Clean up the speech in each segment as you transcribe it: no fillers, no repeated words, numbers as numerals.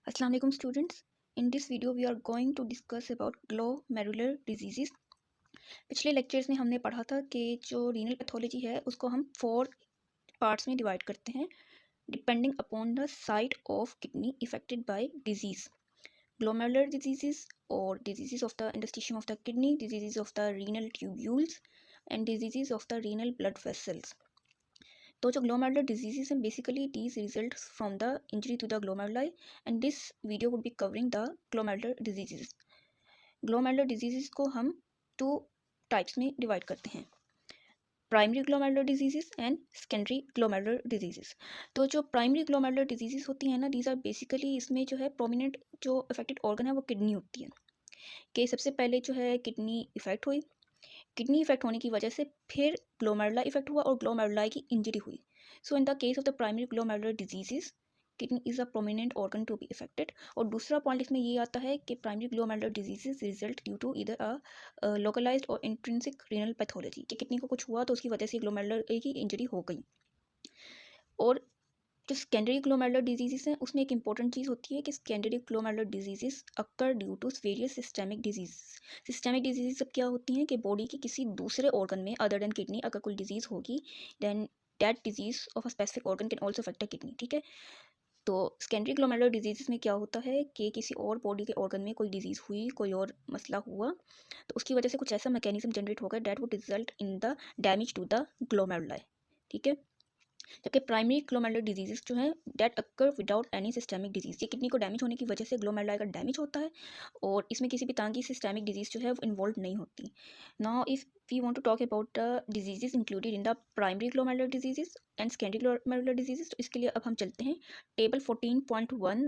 Assalamu alaikum students. In this video we are going to discuss about glomerular diseases. पिछले lectures में हमने पढ़ा था कि जो रीनल पैथोलॉजी है उसको हम 4 पार्ट्स में डिवाइड करते हैं depending upon the site of kidney affected by disease. Glomerular diseases or diseases of the interstitium of the kidney, diseases of the renal tubules and diseases of the renal blood vessels. तो जो glomerular diseases हैं basically these result from the injury to the glomeruli and this video would be covering the glomerular diseases. Glomerular diseases को हम 2 types में divide करते हैं, primary glomerular diseases and secondary glomerular diseases. तो जो primary glomerular diseases होती हैं ना, दीज आर बेसिकली इसमें जो है प्रोमिनेंट जो अफेक्टेड ऑर्गन है वो किडनी होती है. कि सबसे पहले जो है किडनी इफेक्ट हुई, किडनी इफेक्ट होने की वजह से फिर ग्लोमेरुला इफेक्ट हुआ और ग्लोमेरुलाई की इंजरी हुई. So in the case of the primary glomerular diseases kidney is a prominent organ to be affected. और दूसरा पॉइंट इसमें ये आता है कि primary glomerular diseases result due to इधर अ लोकलाइज्ड और इंट्रिंसिक रीनल पैथोलॉजी, कि किडनी को कुछ हुआ तो उसकी वजह से ग्लोमेरुलर की इंजरी हो गई. और जो सेकेंडरी ग्लोमेरुलर डिजीजेस हैं उसमें एक इंपॉर्टेंट चीज़ होती है कि secondary glomerular diseases occur due to various systemic disease. Systemic disease सब क्या होती हैं कि बॉडी के किसी दूसरे ऑर्गन में अदर देन किडनी अगर कोई डिजीज़ होगी then that disease of a specific organ can also affect the kidney. ठीक है, तो सेकेंडरी ग्लोमेरुलर डिजीज़ में क्या होता है कि किसी और बॉडी के ऑर्गन में कोई डिजीज़ हुई, कोई और मसला हुआ, तो उसकी वजह से कुछ ऐसा मैकेनिज्म जनरेट होगा that would result in the damage to the glomeruli. ठीक है, जबकि प्राइमरी ग्लोमेरुलर डिजीजेस जो हैं that occur without any systemic disease, ये किडनी को डैमेज होने की वजह से ग्लोमेरुलाई का डैमेज होता है और इसमें किसी भी तरह की सिस्टेमिक डिजीज जो है वो इन्वॉल्व नहीं होती. Now if we want to talk about the diseases included in the primary glomerular diseases and secondary glomerular diseases, तो इसके लिए अब हम चलते हैं table 14.1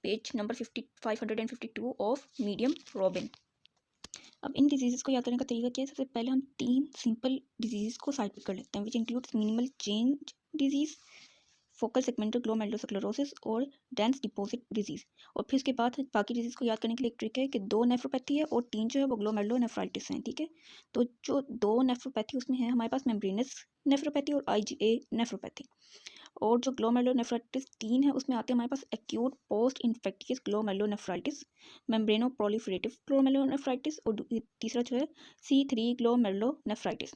page number 552 of medium Robin. अब इन डिजीज़ को याद करने का तरीका क्या है? सबसे पहले हम 3 सिंपल डिजीज़ को साइड पे कर लेते हैं, which includes minimal change disease, focal segmental glomerulosclerosis और डेंस डिपॉजिट डिजीज़. और फिर उसके बाद बाकी डिजीज़ को याद करने के लिए एक ट्रिक है कि 2 नेफ्रोपैथी है और 3 जो है वो ग्लोमेरुलोनेफ्राइटिस हैं. ठीक है, तो जो 2 नेफ्रोपैथी उसमें है हमारे पास मेम्ब्रेनस नेफ्रोपैथी और IgA नेफ्रोपैथी. और जो ग्लोमेरुलोनेफ्राइटिस 3 है उसमें आते हैं हमारे पास acute post infectious glomerulonephritis, membranoproliferative glomerulonephritis और तीसरा जो है C3 ग्लोमेरुलोनेफ्राइटिस.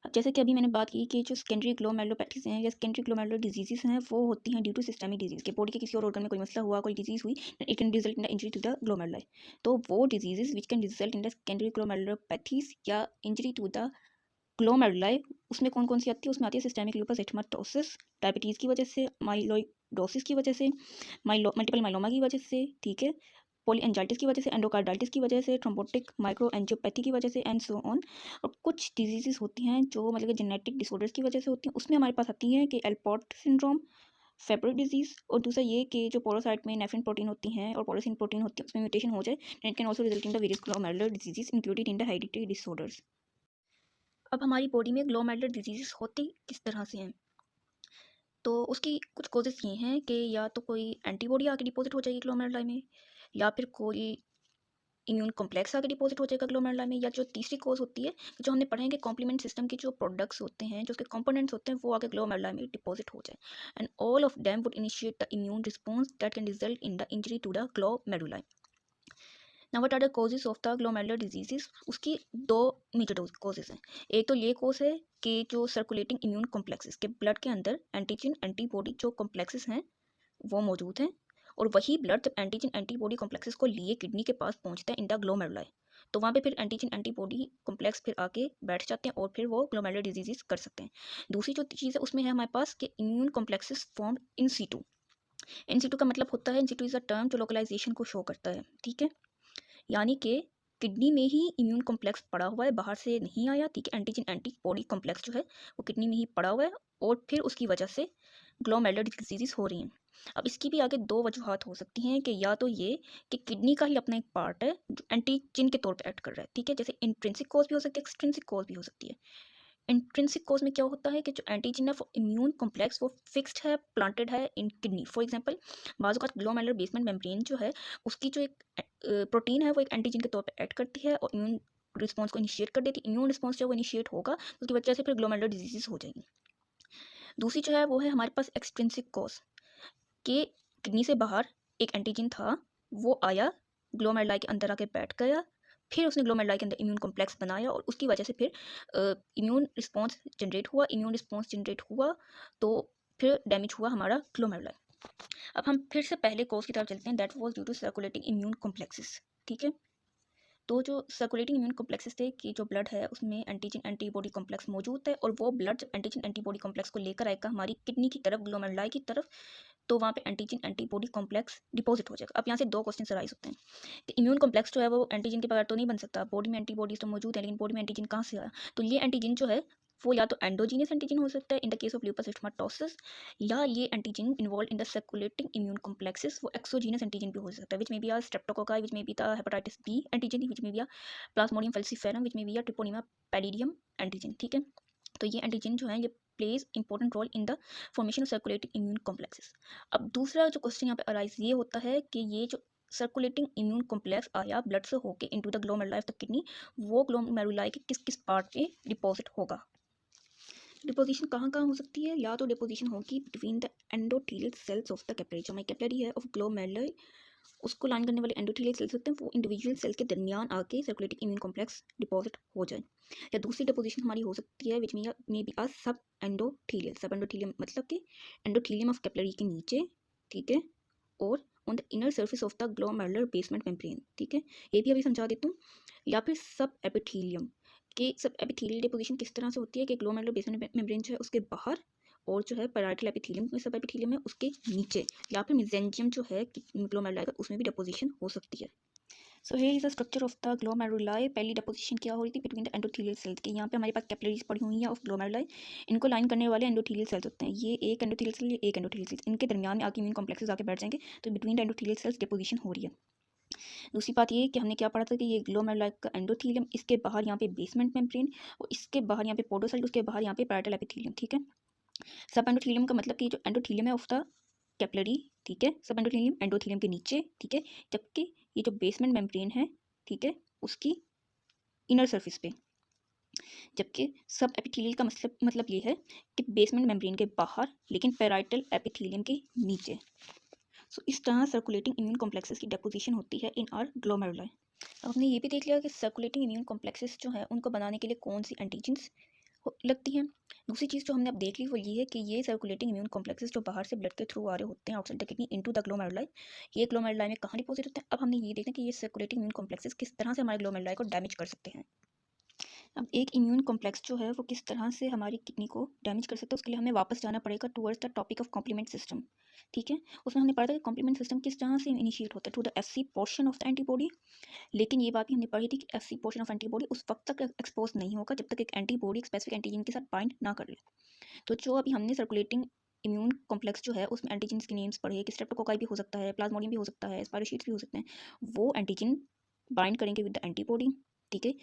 अब जैसे कि अभी मैंने बात की कि जो सेकेंडरी ग्लोमेरुलोपैथीज हैं या सेकेंडरी ग्लोमेरुलर डिजीजेस हैं वो होती हैं ड्यू टू सिस्टेमिक डिजीज, के बॉडी के किसी और ऑर्गन में कोई मसला हुआ, कोई डिजीज हुई, it can result in the injury to the glomeruli. तो वो diseases which can result in the secondary glomerulopathies या इंजरी टू द ग्लोमेरुलाई, उसमें कौन कौन सी आती है? उसमें आती है सिस्टेमिक लूपस एरिथेमेटोसिस, डायबिटीज़ की वजह से, माइलोइडोसिस की वजह से, मल्टीपल माइलोमा की वजह से, ठीक है, पॉलीएंजाइटिस की वजह से, एंडोकार्डाइटिस की वजह से, थ्रोम्बोटिक माइक्रोएंजियोपैथी की वजह से एंड सो ऑन. और कुछ डिजीजेस होती हैं जो मतलब जेनेटिक डिसऑर्डर्स की वजह से होती हैं, उसमें हमारे पास आती हैं कि एलपोर्ट सिंड्रोम, फेब्रिक डिजीज़, और दूसरा ये कि जो पोरोसाइट में नेफ्रिन प्रोटीन होती हैं और पोरोसिन प्रोटीन होती है उसमें म्यूटेशन हो जाए, it can also result in the various glomerular diseases included in the hereditary disorders. अब हमारी बॉडी में ग्लोमेरुलर डिजीज़ होती किस तरह से हैं? तो उसकी कुछ कॉजेज़ ये हैं कि या तो कोई एंटीबॉडी आके डिपॉजिट हो जाएगी ग्लोमेरुलाई में, या फिर कोई इम्यून कॉम्प्लेक्स आके डिपॉजिट हो जाएगा ग्लोमेरुलाई में, या जो तीसरी कॉज होती है जो हमने पढ़े हैं कि कॉम्प्लीमेंट सिस्टम के जो प्रोडक्ट्स होते हैं, जो उसके कंपोनेंट्स होते हैं, वो आके ग्लोमेरुलाई में डिपॉजिट हो जाए. And all of them would initiate the immune response that can result in the injury to the glomeruli. Now what are the causes of the glomerular diseases? उसकी 2 मेजर कॉजेज हैं. एक तो ये cause है कि जो सर्कुलेटिंग इम्यून कॉम्प्लेक्सेस के blood के अंदर एंटीजन एंटीबॉडी जो कॉम्प्लेक्सेस हैं वो मौजूद हैं, और वही ब्लड जब एंटीजन एंटीबॉडी कॉम्प्लेक्सेस को लिए किडनी के पास पहुंचता है इन द ग्लोमेरुलाई, तो वहाँ पे फिर एंटीजन एंटीबॉडी कॉम्प्लेक्स फिर आके बैठ जाते हैं और फिर वो ग्लोमेरुलर डिजीजेस कर सकते हैं. दूसरी जो चीज़ है उसमें है हमारे पास कि immune complexes form in situ. In situ का मतलब होता है, in situ is a term जो लोकलाइजेशन को शो करता है. ठीक है, यानी कि किडनी में ही इम्यून कॉम्प्लेक्स पड़ा हुआ है, बाहर से नहीं आया. ठीक है, एंटीजन एंटीबॉडी कॉम्प्लेक्स जो है वो किडनी में ही पड़ा हुआ है और फिर उसकी वजह से ग्लोमेरुलर डिजीज़ हो रही हैं. अब इसकी भी आगे 2 वजूहात हो सकती हैं कि या तो ये कि किडनी का ही अपना एक पार्ट है जो एंटीजन के तौर पे एक्ट कर रहा है. ठीक है, जैसे इंट्रिंसिक कॉज भी हो सकती है, एक्सट्रिंसिक कॉज भी हो सकती है. इंट्रिंसिक कॉज में क्या होता है कि जो एंटीजन है वो इम्यून कॉम्प्लेक्स वो फिक्स्ड है, प्लांटेड है इन किडनी. फॉर एग्जांपल बाज़ औक़ात ग्लोमेरुलर बेसमेंट मेम्ब्रेन जो है उसकी जो एक प्रोटीन है वो एक एंटीजन के तौर पे एक्ट करती है और इम्यून रिस्पॉन्स को इनिशिएट कर देती है. इम्यून रिस्पॉन्स जब वो इनिशिएट होगा तो उसकी वजह से फिर ग्लोमेरुलर डिजीज़ हो जाएगी. दूसरी जो है वो है हमारे पास एक्सट्रिंसिक कॉज, कि किडनी से बाहर एक एंटीजन था वो आया ग्लोमेरुलाई के अंदर आके बैठ गया, फिर उसने ग्लोमेरुलाई के अंदर इम्यून कॉम्प्लेक्स बनाया और उसकी वजह से फिर इम्यून रिस्पॉन्स जनरेट हुआ। इम्यून रिस्पॉन्स जनरेट हुआ तो फिर डैमेज हुआ हमारा ग्लोमेरुलाई। अब हम फिर से पहले कोर्स की तरफ चलते हैं, that was due to circulating immune complexes. ठीक है, तो जो सर्कुलेटिंग इम्यून कॉम्प्लेक्सेस थे कि जो ब्लड है उसमें एंटीजन एंटीबॉडी कॉम्प्लेक्स मौजूद है, और वो ब्लड जब एंटीजन एंटीबॉडी कॉम्प्लेक्स को लेकर आएगा हमारी किडनी की तरफ, ग्लोमेरुलाई की तरफ, तो वहाँ पे एंटीजन एंटीबॉडी कॉम्प्लेक्स डिपॉजिट हो जाएगा। अब यहाँ से दो क्वेश्चन अराइज होते हैं कि इम्यून कॉम्प्लेक्स जो है वो एंटीजन के बगैर तो नहीं बन सकता, बॉडी में एंटीबॉडीज तो मौजूद है, लेकिन बॉडी में एंटीजन कहाँ से आया? तो ये एंटीजन जो है वो या तो एंडोजीनियस एंटीजन हो सकता है in the case of lupus erythematosus, या ये antigen involve in the circulating immune complexes वो एक्सोजीनियस एंटीजन भी हो सकता है, विच may be are streptococci, which may be the hepatitis B antigen, which may be are plasmodium falciparum, which may be are treponema pallidum antigen. ठीक है, तो ये antigen जो है ये plays important role in the formation of circulating immune complexes. अब दूसरा जो क्वेश्चन यहाँ पे अराइज ये होता है कि ये जो सर्कुलेटिंग इम्यून कॉम्प्लेक्स आया ब्लड से होके into the glomeruli of the kidney, वो ग्लोमेरुलाई के किस किस पार्ट पे डिपॉजिट होगा? डिपोजिशन कहाँ कहाँ हो सकती है? या तो डिपोजिशन होगी between the endothelial cells of the capillary, जो हमारी कैपिलरी है ऑफ ग्लोमेरुलाई, उसको लाइन करने वाले एंडोथेलियल सेल्स होते हैं, वो इंडिविजुअल सेल के दरमियान आके सर्कुलेटिंग इम्यून कॉम्प्लेक्स डिपॉजिट हो जाए। या दूसरी डिपोजिशन हमारी हो सकती है विच में बी आर सब एंडोथेलियल, सब एंडोथेलियम मतलब कि एंडोथेलियम ऑफ कैपिलरी के नीचे, ठीक है, और on the inner surface of the glomerular basement membrane. ठीक है, ये भी अभी समझा देता हूँ। या फिर सब एपिथेलियम कि सब एपिथेलियल डिपोजिशन किस तरह से होती है कि ग्लोमेरुलर बेसमेंट मेम्ब्रेन जो है उसके बाहर, और जो है पैराइटल एपिथेलियम में सब एपिथेलियम है उसके नीचे, या फिर मेसेंचियम जो है ग्लोमेरुलाई का उसमें भी डिपोजिशन हो सकती है। So here is the structure of the glomeruli. पहली डिपोजिशन क्या हो रही थी बिटवीन द एंडोथेलियल सेल्स के, यहाँ पे हमारे पास कैपिलरीज पड़ी हुई हैं ऑफ ग्लोमेरुलाई, इनको लाइन करने वाले एंडोथेलियल सेल्स होते हैं, ये एक एंडोथेलियल सेल, ये एक एंडोथेलियल सेल, इनके दरमियान में आके इम्यून कॉम्प्लेक्सेस आके बैठ जाएंगे, तो between the endothelial cells deposition हो रही है। दूसरी बात ये कि हमने क्या पढ़ा था कि ये ग्लोमेरुलाई का एंडोथेलियम, इसके बाहर यहाँ पे बेसमेंट मेम्ब्रेन, और इसके बाहर यहाँ पे पोडोसाइट, उसके बाहर यहाँ पे पैराइटल एपिथेलियम। ठीक है, सब एंडोथेलियम का मतलब कि जो एंडोथेलियम है ऑफ द कैपिलरी, ठीक है, सब एंडोथेलियम एंडोथेलियम के नीचे, ठीक है, जबकि ये जो बेसमेंट मेम्ब्रेन है, ठीक है, उसकी इनर सरफेस पे, जबकि सब एपिथेलियल का मतलब ये है कि बेसमेंट मेम्ब्रेन के बाहर लेकिन पैराइटल एपिथेलियम के नीचे। सो इस तरह सर्कुलेटिंग इम्यून कॉम्प्लेक्सेस की डेपोजिशन होती है इन आर ग्लोमेरुलाई। अब हमने ये भी देख लिया कि सर्कुलेटिंग इम्यून कॉम्प्लेक्सेस जो है उनको बनाने के लिए कौन सी एंटीजेंस लगती हैं। दूसरी चीज़ जो हमने अब देख ली वो ये है कि ये सर्कुलेटिंग इम्यून कॉम्प्लेक्सेस जो बाहर से ब्लड के थ्रू आ रहे होते हैं outside the kidney into the glomeruli, ये ग्लोमेरुलाई में कहाँ डिपोजिट होते हैं। अब हमने ये देखना कि ये सर्कुलेटिंग इम्यून कॉम्प्लेक्सेस किस तरह से हमारे ग्लोमेरुलाई को डैमेज कर सकते हैं। अब एक इम्यून कॉम्प्लेक्स जो है वो किस तरह से हमारी किडनी को डैमेज कर सकता है, उसके लिए हमें वापस जाना पड़ेगा towards the topic of complement system. ठीक है, उसमें हमने पढ़ा था कि कॉम्प्लीमेंट सिस्टम किस तरह से इनिशिएट होता है through the FC portion of the antibody, लेकिन ये बात भी हमने पढ़ी थी कि एफसी पोर्शन ऑफ एंटीबॉडी उस वक्त तक एक्सपोज नहीं होगा जब तक एक एंटीबॉडी स्पेसिफिक एंटीजन के साथ बाइंड ना कर ले। तो जो अभी हमने सर्कुलेटिंग इम्यून कॉम्प्लेक्स जो है उसमें एंटीजन्स के नेम्स पढ़े कि स्ट्रेप्टोकोकाई भी हो सकता है, प्लाज्मोडियम भी हो सकता है, स्पाइरोशीट्स भी हो सकते हैं, वो एंटीजन बाइंड करेंगे विद द एंटीबॉडी। ठीक है,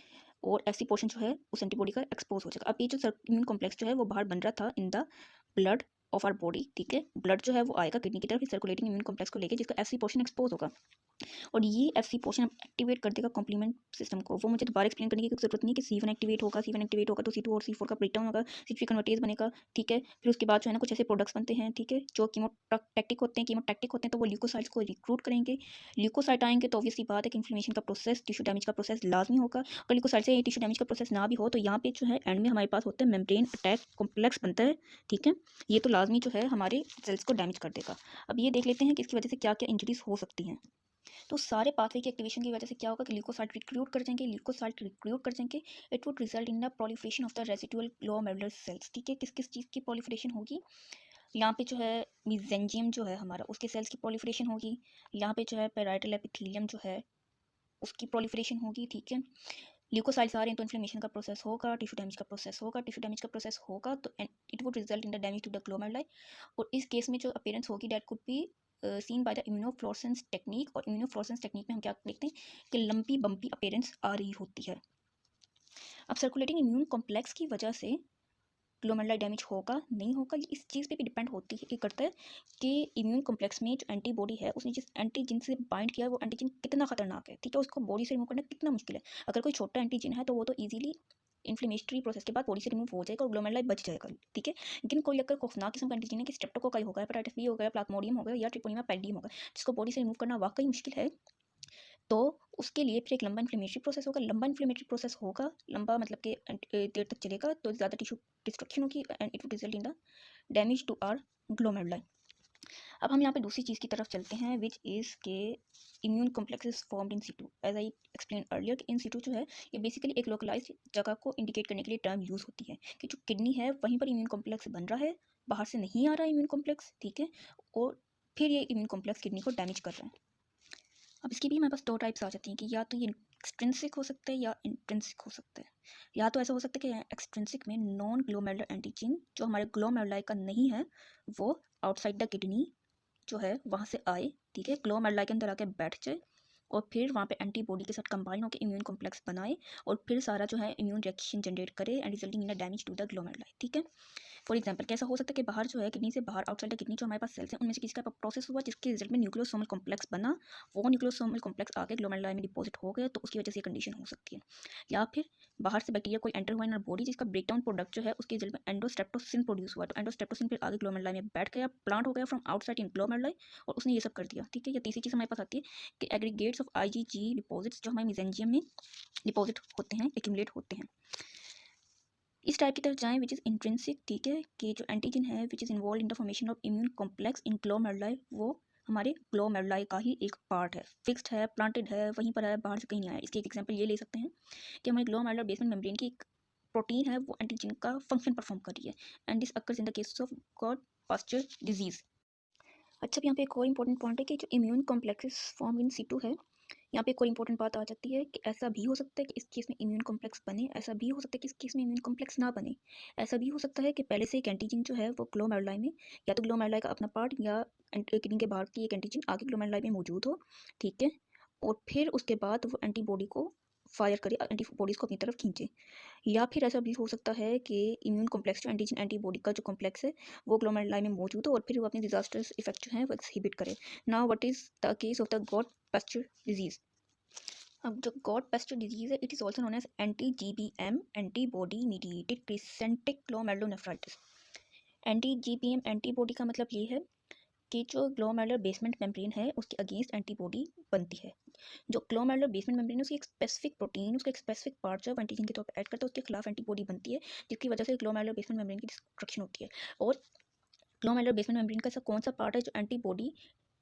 और एफसी पोर्शन जो है उस एंटीबॉडी का एक्सपोज हो जाएगा। अब ये जो इम्यून कॉम्प्लेक्स जो है वो बाहर बन रहा था in the blood of our body, ठीक है, ब्लड जो है वो आएगा किडनी की तरफ सर्कुलेटिंग इम्यून कॉम्प्लेक्स को लेके जिसका एफसी पोर्शन एक्सपोज होगा, और ये एफसी पोर्शन एक्टिवेट कर देगा कॉम्प्लीमेंट सिस्टम को। वो मुझे दोबारा एक्सप्लेन करने की जरूरत नहीं कि C1 एक्टिवेट होगा, C1 एक्टिवेट होगा तो C2 और C4 का ब्रेकडाउन होगा, C3 कन्वर्टेज बनेगा। ठीक है, फिर उसके बाद जो है ना कुछ ऐसे प्रोडक्ट्स बनते हैं, ठीक है, जो कीमोटैक्टिक होते हैं, कीमोटैक्टिक होते हैं तो वो ल्यूकोसाइट्स को रिक्रूट करेंगे। ल्यूकोसाइट आएंगे तो ऑब्वियसली बात है कि इन्फ्लेमेशन का प्रोसेस, टिश्यू डैमेज का प्रोसेस लाजमी होगा। अगर ल्यूकोसाइट से टिश्यू डैमेज का प्रोसेस ना भी हो तो यहाँ पे जो है एंड में हमारे पास होता है मेम्ब्रेन अटैक कॉम्प्लेक्स बनता है। ठीक है, ये तो लाजमी जो है हमारे सेल्स को डैमेज कर देगा। अब ये देख लेते हैं कि इसकी वजह से क्या क्या इंजरीज हो सकती हैं। तो सारे पाथवे की एक्टिवेशन की वजह से क्या होगा कि ल्यूकोसाइट रिक्रूट कर जाएंगे, it would result in the proliferation of the residual glomerular cells. ठीक है, किस किस चीज़ की प्रोलिफरेशन होगी? यहाँ पे जो है मेसेंचियम जो है हमारा उसके सेल्स की प्रोलिफरेशन होगी, यहाँ पे जो है पैराइटल एपिथेलियम जो है उसकी प्रोलिफरेशन होगी। ठीक है, ल्यूकोसाइट्स आ रहे हैं तो इन्फ्लेमेशन का प्रोसेस होगा, टिश्यू डैमेज का प्रोसेस होगा, तो it would result in the damage to the glomeruli. और इस केस में जो अपीयरेंस होगी that could be seen by the immunofluorescence technique, और इम्यूनोफ्लोरेसेंस टेक्निक में हम क्या देखते हैं कि लंपी बम्पी अपीयरेंस आ रही होती है। अब सर्कुलेटिंग इम्यून कॉम्प्लेक्स की वजह से ग्लोमेरुलाई डैमेज होगा नहीं होगा, इस चीज़ पे भी डिपेंड होती है, ये करता है कि इम्यून कॉम्प्लेक्स में जो एंटीबॉडी है उसने जिस एंटीजन से बाइंड किया है वो एंटीजन कितना खतरनाक है। ठीक है, उसको बॉडी से रिमूव करना कितना मुश्किल है। अगर कोई छोटा एंटीजन है तो वो तो ईजिली इन्फ्लेमेटरी प्रोसेस के बाद बॉडी से रिमूव हो जाएगा और ग्लोमेरुलाई बच जाएगा, ठीक है। लेकिन कोई अगर खौफनाक किस्म का एंटीजन है कि स्ट्रेप्टोकोकाई हो गया, हेपेटाइटिस बी हो गया, प्लाज्मोडियम हो गया या ट्रिपोनिमा पैल्डियम हो गया, जिसको बॉडी से रिमूव करना वाकई मुश्किल है, तो उसके लिए फिर एक लंबा इन्फ्लेमेटरी प्रोसेस होगा। लंबा इन्फ्लेमेटरी प्रोसेस होगा, लंबा मतलब कि देर तक चलेगा, तो ज़्यादा टिश्यू डिस्ट्रक्शन होगी and it will result in the damage to our glomeruli. अब हम यहाँ पे दूसरी चीज़ की तरफ चलते हैं, विच इज़ के immune complexes formed in situ. As I explained earlier कि इन सीटू जो है ये बेसिकली एक लोकलाइज्ड जगह को इंडिकेट करने के लिए टर्म यूज़ होती है कि जो किडनी है वहीं पर इम्यून कॉम्प्लेक्स बन रहा है, बाहर से नहीं आ रहा है इम्यून कॉम्प्लेक्स, ठीक है, और फिर ये इम्यून कॉम्प्लेक्स किडनी को डैमेज कर रहा है। अब इसकी भी हमारे पास दो टाइप्स आ जाती हैं कि या तो ये एक्सट्रिंसिक हो सकता है या इंट्रिंसिक हो सकता है। या तो ऐसा हो सकता है कि एक्सट्रिंसिक में नॉन ग्लोमेरुलर एंटीजन जो हमारे ग्लोमेरुलाई का नहीं है वो आउटसाइड द किडनी जो है वहाँ से आए, ठीक है, ग्लोमेरुलाई के अंदर आके बैठ जाए और फिर वहाँ पे एंटीबॉडी के साथ कंबाइन होकर इम्यून कॉम्प्लेक्स बनाए और फिर सारा जो है इम्यून रिएक्शन जनरेट करे and resulting in a damage to the glomeruli, ठीक है। फॉर एग्जाम्पल कैसा हो सकता है कि बाहर जो है किडनी से बाहर आउटसाइड द किडनी जो हमारे पास सेल्स हैं उनमें से किसी का प्रोसेस हुआ जिसके रिजल्ट में न्यूक्लियोसोमल कॉम्प्लेक्स बना, वो न्यूक्लियोसोमल कॉम्प्लेक्स आके ग्लोमेरुलाई में डिपॉजिट हो गया, तो उसकी वजह से कंडीशन हो सकती है। या फिर बाहर से बैक्टीरिया कोई एंटर हुआ इन बॉडी जिसका ब्रेकडाउन प्रोडक्ट जो है उसके रिजल्ट में एंडोस्ट्रेप्टोसिन प्रोड्यूस हुआ, तो एंडोस्ट्रेप्टोसिन फिर आगे ग्लोमेरुलाई में बैठ गया, प्लांट हो गया फ्रॉम आउटसाइड इन ग्लोमेरुलाई और उसने ये सब कर दिया, ठीक है। या तीसरी चीज़ हमारे पास आती है कि एग्रीगेट्स ऑफ आईजीजी डिपॉजिट्स जो हमारे मेसेंजियम में डिपॉजिट होते हैं, एक्यूमुलेट होते हैं। इस टाइप की तरफ जाएं विच इज़ इंट्रिंसिक, ठीक है, कि जो एंटीजन है which is involve in the formation of immune complex in glomeruli वो हमारे ग्लोमेरुलाई का ही एक पार्ट है, फिक्स्ड है, प्लांटेड है, वहीं पर है, बाहर से कहीं नहीं आया। इसकी एक एग्जांपल ये ले सकते हैं कि हमारे ग्लोमेरुलर बेसमेंट मेम्ब्रेन की एक प्रोटीन है वो एंटीजन का फंक्शन परफॉर्म कर रही है and this occurs in the case of Goodpasture disease. अच्छा, अब यहाँ पे एक और इंपॉर्टेंट पॉइंट है कि जो immune complexes form in situ है, यहाँ पे एक और इंपॉर्टेंट बात आ जाती है कि ऐसा भी हो सकता है कि इस केस में इम्यून कॉम्प्लेक्स बने, ऐसा भी हो सकता है कि इस केस में इम्यून कॉम्प्लेक्स ना बने। ऐसा भी हो सकता है कि पहले से एक एंटीजन जो है वो ग्लोमेरुलाई में या तो ग्लोमेरुलाई का अपना पार्ट या किडनी के बाहर की एक एंटीजन आगे ग्लोमेरुलाई में मौजूद हो, ठीक है, और फिर उसके बाद वो एंटीबॉडी को फायर करे, एंटीबॉडीज़ को अपनी तरफ खींचे। या फिर ऐसा भी हो सकता है कि इम्यून कॉम्प्लेक्स जो एंटीजन एंटीबॉडी का जो कॉम्प्लेक्स है वो ग्लोमेरुलाई में मौजूद हो और फिर वो अपने डिजास्टर्स इफेक्ट जो है वो एक्सहिबिट करे। Now what is the case of the Goodpasture disease. अब जो गॉड पेस्टर डिजीज है it is also known as anti GBM, antibody mediated crescentic glomerulonephritis. Anti GBM antibody का मतलब ये है कि जो ग्लोमेरुलर बेसमेंट मेम्ब्रेन है उसके अगेंस्ट एंटीबॉडी बनती है। जो ग्लोमेरुलर बेसमेंट मेम्ब्रेन है उसकी एक स्पेसिफिक प्रोटीन, उसका एक स्पेसिफिक पार्ट जो एंटीजन के तौर पर ऐड करता है उसके खिलाफ एंटीबॉडी बनती है जिसकी वजह से ग्लोमेरुलर बेसमेंट मेम्ब्रेन की डिस्ट्रक्शन होती है। और ग्लोमेरुलर बेसमेंट मेम्ब्रेन का ऐसा कौन सा पार्ट है जो एंटीबॉडी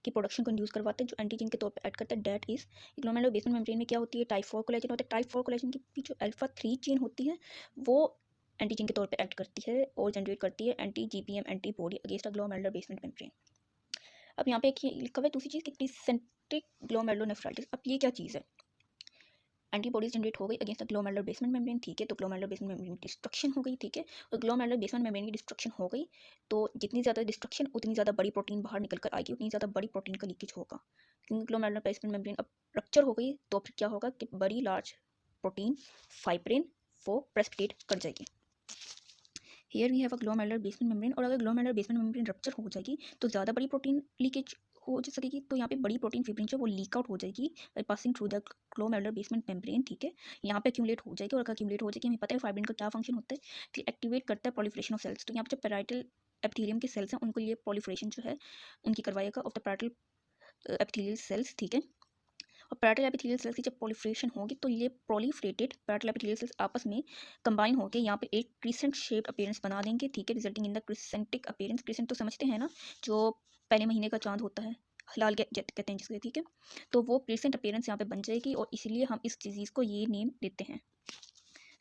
की प्रोडक्शन को इंड्यूस करवाते हैं, जो एंटीजन के तौर पे ऐड करता है, that is glomerular basement membrane में क्या होती है, टाइप 4 कोलेजन होता है। टाइप 4 कोलेजन की भी जो अल्फा 3 चेन होती है वो एंटीजन के तौर पे एक्ट करती है और जनरेट करती है anti GPM antibody against glomerular basement membrane. अब यहाँ पे एक लिखा हुआ है दूसरी चीज़ कि क्रिसेंटिक ग्लोमेरुलोनेफ्राइटिस। अब ये क्या चीज़ है, एंटीबॉडीज जनरेट हो गई against the glomerular basement membrane, ठीक है, तो ग्लोमेरुलर बेसमेंट मेम्ब्रेन की डिस्ट्रक्शन हो गई, ठीक है, और ग्लोमेरुलर बेसमेंट मेम्ब्रेन की डिस्ट्रक्शन हो गई तो जितनी ज़्यादा डिस्ट्रक्शन उतनी ज़्यादा बड़ी प्रोटीन बाहर निकल कर आएगी, उतनी ज़्यादा बड़ी प्रोटीन का लीकेज होगा। क्योंकि ग्लोमेरुलर बेसमेंट मेम्ब्रेन अब रप्चर हो गई तो फिर क्या होगा कि बड़ी लार्ज प्रोटीन फाइब्रिन वो प्रेसिपिटेट कर जाएगी। Here we have a glomerular basement membrane, और अगर ग्लोमेरुलर बेसमेंट मेम्ब्रेन रप्चर हो जाएगी तो ज़्यादा बड़ी प्रोटीन लीकेज हो सकेगी, तो यहाँ पे बड़ी प्रोटीन फिब्रिन जो वो लीक आउट हो जाएगी by passing through the glomerular basement membrane, ठीक है, यहाँ पे एक्यूमुलेट हो जाएगी। और अगर एक्यूमुलेट हो जाएगी, हमें पता है फाइब्रिन का क्या फंक्शन होता है कि एक्टिवेट करता है प्रोलिफरेशन ऑफ सेल्स। तो यहाँ पे जो पैराइटल एपिथेलियम के सेल्स हैं उनको ये प्रोलिफरेशन जो है उनकी करवाएगा of the parietal epithelial cells, ठीक है। और पैराइटल एपिथेलियल सेल्स की जब प्रोलिफरेशन होगी तो ये प्रोलिफरेटेड पैराइटल एपिथेलियल सेल्स आपस में कंबाइन होकर यहाँ पे एक क्रिसेंट शेप्ड अपीयरेंस बना देंगे, ठीक है, resulting in the crescentic appearance. Crescent तो समझते हैं ना, जो पहले महीने का चांद होता है, लाल कहते हैं जिसके, ठीक है, तो वो क्रिसेंट अपीयरेंस यहाँ पे बन जाएगी और इसीलिए हम इस डिजीज़ को ये नेम देते हैं।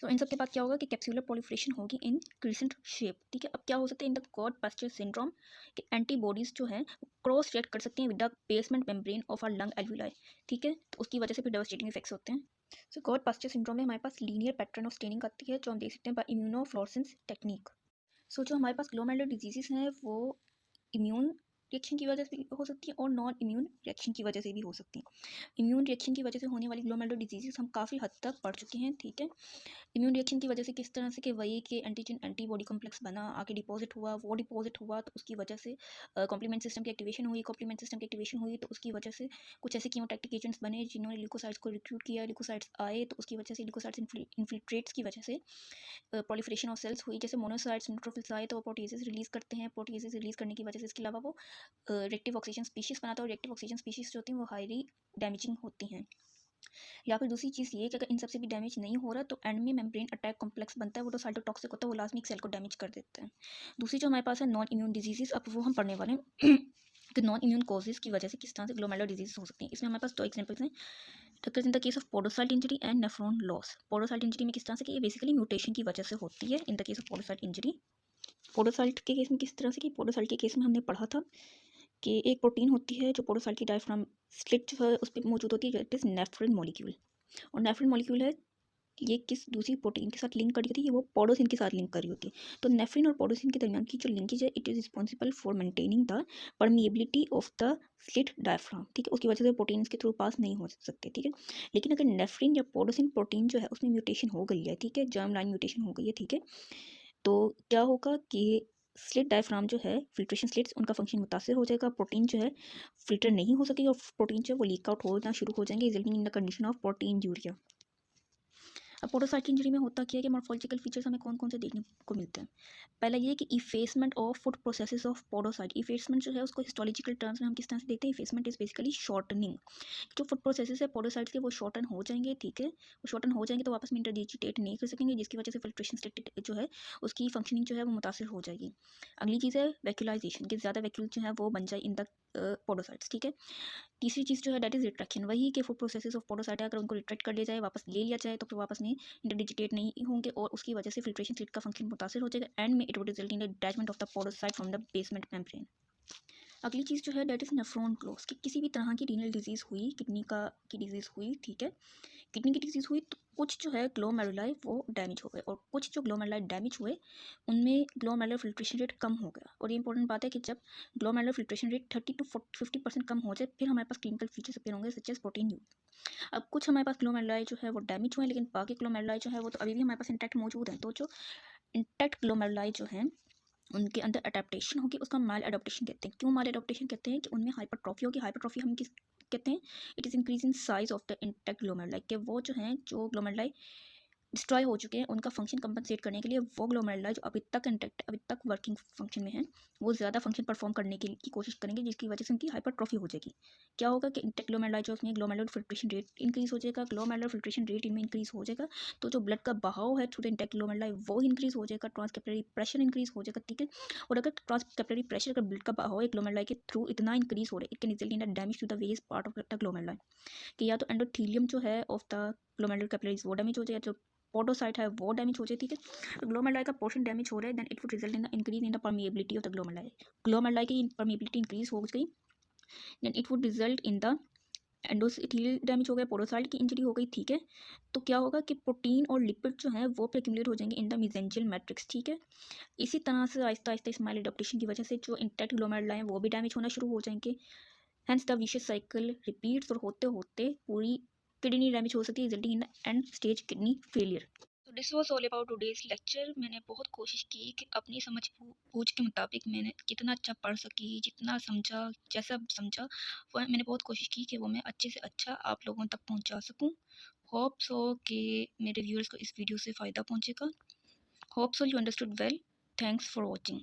तो इन सब के बाद क्या होगा कि कैप्सूलर प्रोलिफरेशन होगी इन क्रिसेंट शेप, ठीक है। अब क्या हो सकता है in the Goodpasture syndrome कि एंटीबॉडीज जो हैं क्रॉस रिएक्ट कर सकती हैं with the basement membrane of our lung alveoli, ठीक है, तो उसकी वजह से फिर डेवास्टेटिंग इफेक्ट्स होते हैं। सो गॉड पास्चर सिंड्रोम में हमारे पास लीनियर पैटर्न ऑफ स्टेनिंग आती है जो हम देख सकते हैं बाय इम्यूनोफ्लोरेसेंस टेक्निक। सो जो हमारे पास ग्लोमेरुलर डिजीजेस हैं वो इम्यून रिएक्शन की वजह से भी हो सकती है और नॉन इम्यून रिएक्शन की वजह से भी हो सकती है। इम्यून रिएक्शन की वजह से होने वाली ग्लोमेरुलर डिजीज़ हम काफ़ी हद तक पढ़ चुके हैं, ठीक है। इम्यून रिएक्शन की वजह से किस तरह से कि वही के एंटीजन एंटीबॉडी कॉम्प्लेक्स बना, आके डिपॉजिट हुआ, वो डिपॉजिट हुआ तो उसकी वजह से कॉम्प्लीमेंट सिस्टम की एक्टिवेशन हुई, कॉम्प्लीमेंट सिस्टम की एक्टिवेशन हुई तो उसकी वजह से कुछ ऐसे कीमोटैक्टिक एजेंट्स बने जिन्होंने ल्यूकोसाइट्स को रिक्रूट किया, ल्यूकोसाइट्स आए तो उसकी वजह से ल्यूकोसाइट्स इन्फिल्ट्रेट्स की वजह से प्रोलिफरेशन ऑफ सेल्स हुई। जैसे मोनोसाइट्स न्यूट्रोफिल्स आए तो वो प्रोटीजेस रिलीज करते हैं, प्रोटीजेस रिलीज करने की वजह से इसके अलावा वो रिएक्टिव ऑक्सीजन स्पीशीज बनाता है और रिएक्टिव ऑक्सीजन स्पीशीज जो होती हैं वो हाईली डैमेजिंग होती हैं। या फिर दूसरी चीज़ ये कि अगर इन सबसे भी डैमेज नहीं हो रहा तो एंड में मेम्ब्रेन अटैक कॉम्प्लेक्स बनता है, वो तो साइटोटॉक्सिक होता है, वो लाजमी सेल को डैमेज कर देता है। दूसरी जो हमारे पास है नॉन इम्यून डिजीजेस, अब वो हम पढ़ने वाले हैं कि नॉन इम्यून कॉजेज की वजह से किस तरह से ग्लोमेरुलर डिजीज हो सकती हैं। इसमें हमारे पास दो एग्जांपल्स हैं, इन the case of podocyte injury and nephron loss. Podocyte injury में किस तरह से कि ये बेसिकली म्यूटेशन की वजह से होती है in the case of podocyte injury. Podocyte के केस में किस तरह से कि पोडोसाइट के केस में हमने पढ़ा था कि एक प्रोटीन होती है जो पोडोसाइट की डायफ्राम स्लिट जो है उस पर मौजूद होती है, इट इज़ नेफ्रिन मॉलिक्यूल। और नेफ्रिन मॉलिक्यूल है ये किस दूसरी प्रोटीन के साथ लिंक कर रही होती है, ये वो पोडोसिन के साथ लिंक कर रही होती है। तो नेफ्रिन और पोडोसिन के दरमियान की जो लिंकेज है it is responsible for maintaining the permeability of the slit diaphragm, ठीक है। उसकी वजह से प्रोटीन के थ्रू पास नहीं हो सकते, ठीक है। लेकिन अगर नेफ्रिन या पोडोसिन प्रोटीन जो है उसमें म्यूटेशन हो गई है, ठीक है, जर्म लाइन म्यूटेशन हो गई है, ठीक है, तो क्या होगा कि स्लिट डायफ्राम जो है फिल्ट्रेशन स्लिट्स उनका फंक्शन मुतासर हो जाएगा, प्रोटीन जो है फिल्टर नहीं हो सकेगी और प्रोटीन जो है वो लीक आउट होना शुरू हो जाएंगे, resulting in the condition of protein urea. अब पोडोसाइट की इंजरी में होता क्या है कि मॉर्फोलॉजिकल फीचर्स हमें कौन कौन से देखने को मिलते हैं। पहला ये कि effacement of food processes of podocyte. Effacement जो है उसको हिस्टोलॉजिकल टर्म्स में हम किस तरह से देखते हैं, इफेसमेंट इज बेसिकली शॉर्टनिंग। जो फूड प्रोसेसेस है पोडोसाइट्स के वो शॉर्टन हो जाएंगे, ठीक है, वो शॉर्टन हो जाएंगे तो वापस में इंटरडिजिटेट नहीं कर सकेंगे, जिसकी वजह से फिल्ट्रेशन स्टेट जो है उसकी फंक्शनिंग जो है वो मुतासर हो जाएगी। अगली चीज़ है वैक्यूलाइजेशन, कि ज़्यादा वैक्यूल जो है वो बन जाए इन द पोडोसाइट्स, ठीक है। तीसरी चीज़ जो है डेट इज़ रिट्रैक्शन, वही कि फूड प्रोसेसेस ऑफ पोडोसाइट अगर उनको रिट्रैक्ट कर लिया जाए, वापस ले लिया जाए तो फिर वापस में इंटरडिजिटेट नहीं होंगे और उसकी वजह से फिल्ट्रेशन स्लिट का फंक्शन मुतासर हो जाएगा, एंड में it would result in the detachment of the podocyte from the basement membrane. अगली चीज़ जो है डेट इज़ नेफ्रॉन क्लोज, कि किसी भी तरह की रीनल डिजीज़ हुई, किडनी की डिजीज़ हुई, ठीक है, किडनी की डिजीज़ हुई तो कुछ जो है ग्लोमेरुलाई वो डैमेज हो गए और कुछ जो ग्लोमेरुलाई डैमेज हुए उनमें ग्लोमेरुलर फिल्ट्रेशन रेट कम हो गया। और ये इंपॉर्टेंट बात है कि जब ग्लोमेरुलर फिल्ट्रेशन रेट 30 to 50% कम हो जाए फिर हमारे पास क्लिनिकल फीचर्स अपीयर होंगे सच एज प्रोटीन यूज। अब कुछ हमारे पास ग्लोमेरुलाई जो है वो डैमेज हुए लेकिन बाकी ग्लोमेरुलाई जो है वो तो अभी भी हमारे पास इंटैक्ट मौजूद है। तो जो इंटैक्ट ग्लोमेरुलाई जो है उनके अंदर अडेप्टेशन होगी उसका माल अडोप्टेशन कहते हैं। क्यों माल अडोप्टेशन कहते हैं कि उनमें हाइपरट्रॉफी होगी। हाइपरट्रॉफी हम किस कहते हैं, it is increase in size of the intact glomeruli, कि वो जो हैं जो ग्लोमेरुलाई डिस्ट्रॉय हो चुके हैं उनका फंक्शन कंपनसेट करने के लिए वो ग्लोमेरुलाई जो अभी तक इंटैक्ट अभी तक वर्किंग फंक्शन में है वो ज़्यादा फंक्शन परफॉर्म करने की कोशिश करेंगे, जिसकी वजह से उनकी हाइपरट्रॉफी हो जाएगी। क्या होगा कि इंटैक्ट ग्लोमेरुलाई जो उसमें ग्लोमेरुलर फिल्ट्रेशन रेट इंक्रीज हो जाएगा, ग्लोमेरुलर फिल्ट्रेशन रेट इनमें इंक्रीज हो जाएगा तो जो ब्लड का बहाव है थ्रू द इंटैक्ट ग्लोमेरुलाई वो इंक्रीज हो जाएगा, ट्रांसकैपिलरी प्रेशर इंक्रीज हो जाएगा, ठीक है। और अगर ट्रांसकैपिलरी प्रेशर अगर ब्लड का बहाव है ग्लोमेरुलाई के थ्रू इतना इंक्रीज हो रहा है it can result in the damage to the various part of the glomeruli, कि या तो एंडोथेलियम जो है ऑफ द ग्लोमेरुलर कैपिलरीज वो डैमेज हो जाएगा, जो पोडोसाइट है वो डैमेज हो जाए, ठीक है। तो ग्लोमेरुलाई का पोर्शन डैमेज हो रहा है then it would result in the increase in the permeability of the glomeruli. Glomeruli की परमिएबिलिटी इंक्रीज हो गई then it would result in the endothelial damage हो गया, पोडोसाइट की इंजरी हो गई, ठीक है। तो क्या होगा कि प्रोटीन और लिपिड जो है वो एक्यूमुलेट हो जाएंगे इन द मेसेंचियल मैट्रिक्स, ठीक है। इसी तरह से आहिस्ता आहिस्ता इस माइल एडॉप्टेशन की वजह से जो इंटैक्ट ग्लोमेरुलाई हैं वो भी डैमेज होना शुरू हो जाएंगे, hence the vicious cycle repeats और होते होते पूरी किडनी डैमेज हो सकती है resulting in the end stage kidney failure. तो this was all about today's lecture. मैंने बहुत कोशिश की कि अपनी समझ बूझ के मुताबिक मैंने कितना अच्छा पढ़ सकी, जितना समझा, जैसा समझा वो मैंने बहुत कोशिश की कि वो मैं अच्छे से अच्छा आप लोगों तक पहुंचा सकूं। होप सो कि मेरे व्यूअर्स को इस वीडियो से फ़ायदा पहुंचेगा। Hope so you understood well. Thanks for watching.